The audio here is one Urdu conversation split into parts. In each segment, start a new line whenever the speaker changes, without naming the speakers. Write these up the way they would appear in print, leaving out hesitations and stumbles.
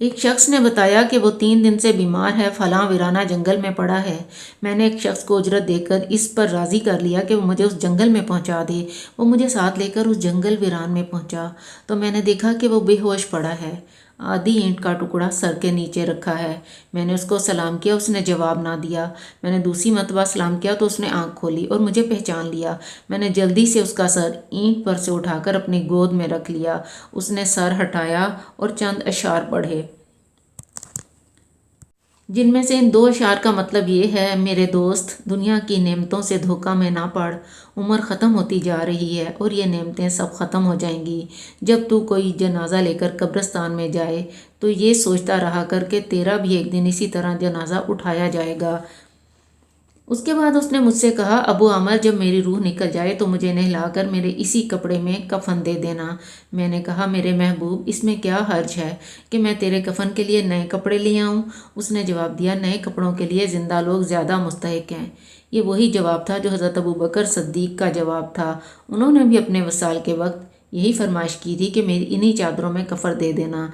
ایک شخص نے بتایا کہ وہ 3 دن سے بیمار ہے، فلاں ویرانہ جنگل میں پڑا ہے۔ میں نے ایک شخص کو اجرت دے کر اس پر راضی کر لیا کہ وہ مجھے اس جنگل میں پہنچا دے۔ وہ مجھے ساتھ لے کر اس جنگل ویران میں پہنچا تو میں نے دیکھا کہ وہ بے ہوش پڑا ہے، آدھی اینٹ کا ٹکڑا سر کے نیچے رکھا ہے۔ میں نے اس کو سلام کیا، اس نے جواب نہ دیا۔ میں نے دوسری مرتبہ سلام کیا تو اس نے آنکھ کھولی اور مجھے پہچان لیا۔ میں نے جلدی سے اس کا سر اینٹ پر سے اٹھا کر اپنی گود میں رکھ لیا۔ اس نے سر ہٹایا اور چند اشعار پڑھے، جن میں سے ان 2 اشعار کا مطلب یہ ہے: میرے دوست، دنیا کی نعمتوں سے دھوکہ میں نہ پڑ، عمر ختم ہوتی جا رہی ہے اور یہ نعمتیں سب ختم ہو جائیں گی۔ جب تو کوئی جنازہ لے کر قبرستان میں جائے تو یہ سوچتا رہا کر کہ تیرا بھی ایک دن اسی طرح جنازہ اٹھایا جائے گا۔ اس کے بعد اس نے مجھ سے کہا، ابو عامر، جب میری روح نکل جائے تو مجھے نہلا کر میرے اسی کپڑے میں کفن دے دینا۔ میں نے کہا، میرے محبوب، اس میں کیا حرج ہے کہ میں تیرے کفن کے لیے نئے کپڑے لے آؤں؟ اس نے جواب دیا، نئے کپڑوں کے لیے زندہ لوگ زیادہ مستحق ہیں۔ یہ وہی جواب تھا جو حضرت ابوبکر صدیق کا جواب تھا۔ انہوں نے بھی اپنے وصال کے وقت یہی فرمائش کی تھی کہ میری انہی چادروں میں کفن دے دینا۔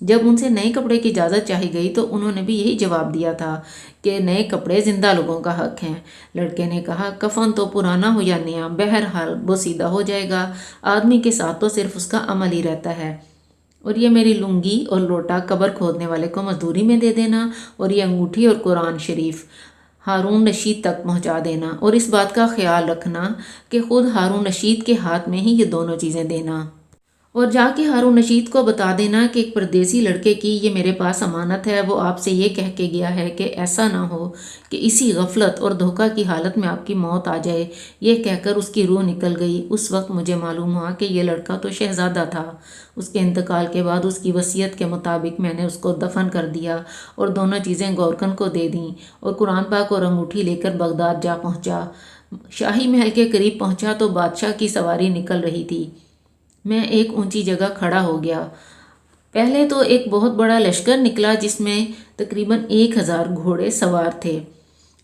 جب ان سے نئے کپڑے کی اجازت چاہی گئی تو انہوں نے بھی یہی جواب دیا تھا کہ نئے کپڑے زندہ لوگوں کا حق ہیں۔ لڑکے نے کہا، کفن تو پرانا ہو یا نیا، بہرحال بوسیدہ ہو جائے گا۔ آدمی کے ساتھ تو صرف اس کا عمل ہی رہتا ہے۔ اور یہ میری لنگی اور لوٹا قبر کھودنے والے کو مزدوری میں دے دینا، اور یہ انگوٹھی اور قرآن شریف ہارون رشید تک پہنچا دینا، اور اس بات کا خیال رکھنا کہ خود ہارون رشید کے ہاتھ میں ہی یہ دونوں چیزیں دینا، اور جا کے ہارون رشید کو بتا دینا کہ ایک پردیسی لڑکے کی یہ میرے پاس امانت ہے، وہ آپ سے یہ کہہ کے گیا ہے کہ ایسا نہ ہو کہ اسی غفلت اور دھوکہ کی حالت میں آپ کی موت آ جائے۔ یہ کہہ کر اس کی روح نکل گئی۔ اس وقت مجھے معلوم ہوا کہ یہ لڑکا تو شہزادہ تھا۔ اس کے انتقال کے بعد اس کی وصیت کے مطابق میں نے اس کو دفن کر دیا اور دونوں چیزیں گورکن کو دے دیں، اور قرآن پاک اور انگوٹھی لے کر بغداد جا پہنچا۔ شاہی محل کے قریب پہنچا تو بادشاہ کی سواری نکل رہی تھی۔ میں ایک اونچی جگہ کھڑا ہو گیا۔ پہلے تو ایک بہت بڑا لشکر نکلا جس میں تقریباً 1000 گھوڑے سوار تھے۔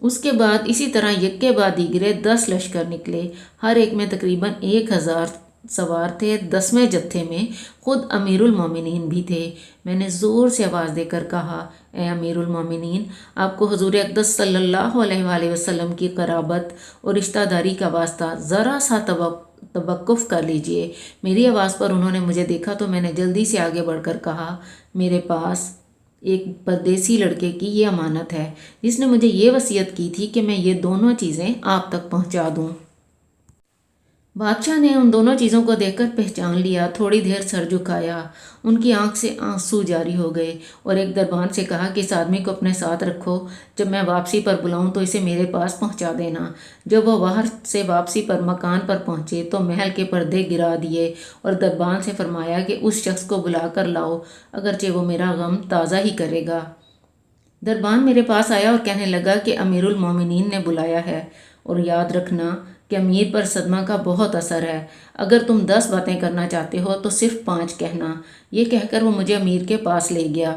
اس کے بعد اسی طرح یک کے بعد دیگرے 10 لشکر نکلے، ہر ایک میں تقریباً 1000 سوار تھے۔ 10ویں جتھے میں خود امیر المومنین بھی تھے۔ میں نے زور سے آواز دے کر کہا، اے امیر المومنین، آپ کو حضور اقدس صلی اللہ علیہ وآلہ وسلم کی قرابت اور رشتہ داری کا واسطہ، ذرا سا توقف کر لیجئے۔ میری آواز پر انہوں نے مجھے دیکھا تو میں نے جلدی سے آگے بڑھ کر کہا، میرے پاس ایک پردیسی لڑکے کی یہ امانت ہے جس نے مجھے یہ وصیت کی تھی کہ میں یہ دونوں چیزیں آپ تک پہنچا دوں۔ بادشاہ نے ان دونوں چیزوں کو دیکھ کر پہچان لیا، تھوڑی دیر سر جھکایا، ان کی آنکھ سے آنسو جاری ہو گئے، اور ایک دربان سے کہا کہ اس آدمی کو اپنے ساتھ رکھو، جب میں واپسی پر بلاؤں تو اسے میرے پاس پہنچا دینا۔ جب وہ باہر سے واپسی پر مکان پر پہنچے تو محل کے پردے گرا دیے اور دربان سے فرمایا کہ اس شخص کو بلا کر لاؤ، اگرچہ وہ میرا غم تازہ ہی کرے گا۔ دربان میرے پاس آیا اور کہنے لگا کہ امیر المومنین نے بلایا ہے، اور یاد رکھنا کہ امیر پر صدمہ کا بہت اثر ہے، اگر تم 10 باتیں کرنا چاہتے ہو تو صرف 5 کہنا۔ یہ کہہ کر وہ مجھے امیر کے پاس لے گیا۔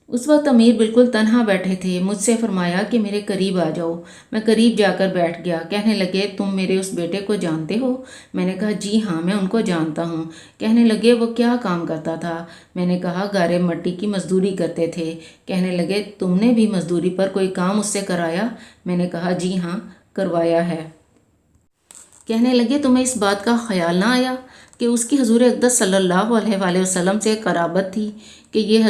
اس وقت امیر بالکل تنہا بیٹھے تھے۔ مجھ سے فرمایا کہ میرے قریب آ جاؤ۔ میں قریب جا کر بیٹھ گیا۔ کہنے لگے، تم میرے اس بیٹے کو جانتے ہو؟ میں نے کہا، جی ہاں، میں ان کو جانتا ہوں۔ کہنے لگے، وہ کیا کام کرتا تھا؟ میں نے کہا، گارے مٹی کی مزدوری کرتے تھے۔ کہنے لگے، تم نے بھی مزدوری پر کوئی کام اس سے کرایا؟ میں نے کہا، جی ہاں، کروایا ہے۔ کہنے لگے، تمہیں اس بات کا خیال نہ آیا کہ اس کی حضور اقدس صلی اللہ علیہ وآلہ وسلم سے قرابت تھی کہ یہ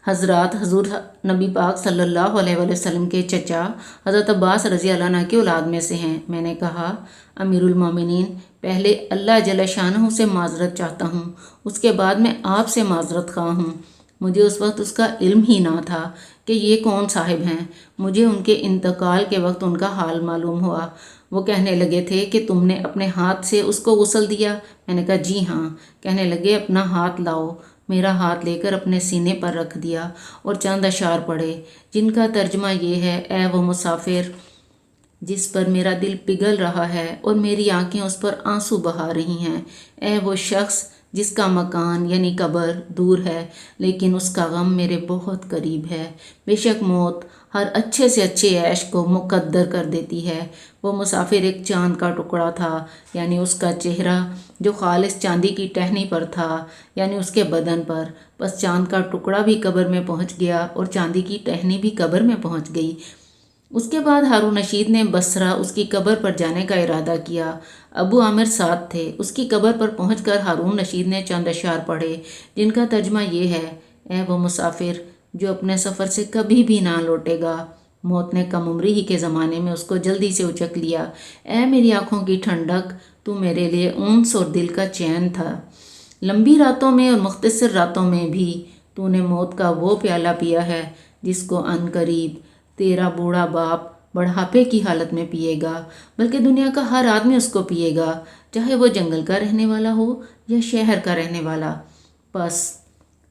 حضرات حضور نبی پاک صلی اللہ علیہ وآلہ وسلم کے چچا حضرت عباس رضی اللہ عنہ کی اولاد میں سے ہیں؟ میں نے کہا، امیر المومنین، پہلے اللہ جل شانہ سے معذرت چاہتا ہوں، اس کے بعد میں آپ سے معذرت خواہ ہوں۔ مجھے اس وقت اس کا علم ہی نہ تھا کہ یہ کون صاحب ہیں۔ مجھے ان کے انتقال کے وقت ان کا حال معلوم ہوا۔ وہ کہنے لگے تھے کہ تم نے اپنے ہاتھ سے اس کو غسل دیا؟ میں نے کہا، جی ہاں۔ کہنے لگے، اپنا ہاتھ لاؤ۔ میرا ہاتھ لے کر اپنے سینے پر رکھ دیا اور چند اشعار پڑھے، جن کا ترجمہ یہ ہے: اے وہ مسافر جس پر میرا دل پگھل رہا ہے اور میری آنکھیں اس پر آنسو بہا رہی ہیں، اے وہ شخص جس کا مکان یعنی قبر دور ہے لیکن اس کا غم میرے بہت قریب ہے، بے شک موت ہر اچھے سے اچھے عیش کو مقدر کر دیتی ہے۔ وہ مسافر ایک چاند کا ٹکڑا تھا، یعنی اس کا چہرہ جو خالص چاندی کی ٹہنی پر تھا، یعنی اس کے بدن پر۔ بس چاند کا ٹکڑا بھی قبر میں پہنچ گیا اور چاندی کی ٹہنی بھی قبر میں پہنچ گئی۔ اس کے بعد ہارون رشید نے بصرہ اس کی قبر پر جانے کا ارادہ کیا۔ ابو عامر ساتھ تھے۔ اس کی قبر پر پہنچ کر ہارون رشید نے چند اشعار پڑھے، جن کا ترجمہ یہ ہے: اے وہ مسافر جو اپنے سفر سے کبھی بھی نہ لوٹے گا، موت نے کم عمری ہی کے زمانے میں اس کو جلدی سے اچک لیا۔ اے میری آنکھوں کی ٹھنڈک، تو میرے لیے انس اور دل کا چین تھا۔ لمبی راتوں میں اور مختصر راتوں میں بھی تو نے موت کا وہ پیالہ پیا ہے جس کو عن قریب تیرا بوڑھا باپ بڑھاپے کی حالت میں پیے گا، بلکہ دنیا کا ہر آدمی اس کو پیے گا، چاہے وہ جنگل کا رہنے والا ہو یا شہر کا رہنے والا۔ بس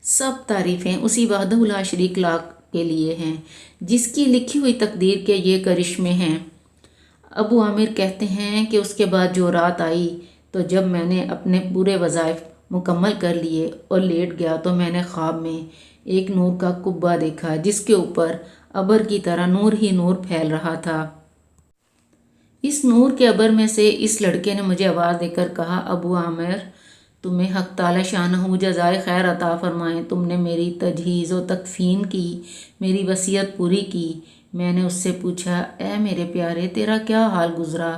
سب تعریفیں اسی وحدہ لا شریک لا کے لیے ہیں، جس کی لکھی ہوئی تقدیر کے یہ کرشمے ہیں۔ ابو عامر کہتے ہیں کہ اس کے بعد جو رات آئی تو جب میں نے اپنے پورے وظائف مکمل کر لیے اور لیٹ گیا تو میں نے خواب میں ایک نور کا قبہ دیکھا جس کے اوپر ابر کی طرح نور ہی نور پھیل رہا تھا۔ اس نور کے ابر میں سے اس لڑکے نے مجھے آواز دے کر کہا: ابو عامر، تمہیں حق تعالی شانہ جزائے خیر عطا فرمائے، تم نے میری تجہیز و تکفین کی، میری وصیت پوری کی۔ میں نے اس سے پوچھا: اے میرے پیارے، تیرا کیا حال گزرا؟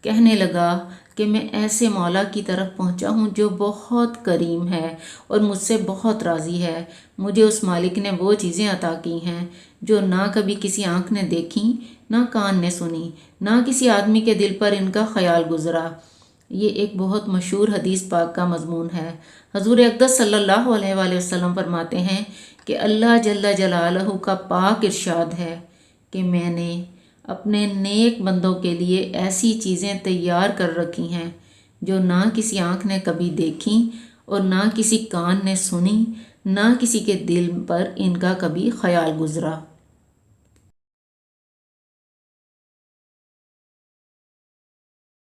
کہنے لگا کہ میں ایسے مولا کی طرف پہنچا ہوں جو بہت کریم ہے اور مجھ سے بہت راضی ہے۔ مجھے اس مالک نے وہ چیزیں عطا کی ہیں جو نہ کبھی کسی آنکھ نے دیکھیں، نہ کان نے سنی، نہ کسی آدمی کے دل پر ان کا خیال گزرا۔ یہ ایک بہت مشہور حدیث پاک کا مضمون ہے۔ حضور اقدس صلی اللہ علیہ وآلہ وسلم فرماتے ہیں کہ اللہ جل جلالہ کا پاک ارشاد ہے کہ میں نے اپنے نیک بندوں کے لیے ایسی چیزیں تیار کر رکھی ہیں جو نہ کسی آنکھ نے کبھی دیکھیں اور نہ کسی کان نے سنی، نہ کسی کے دل پر ان کا کبھی خیال گزرا۔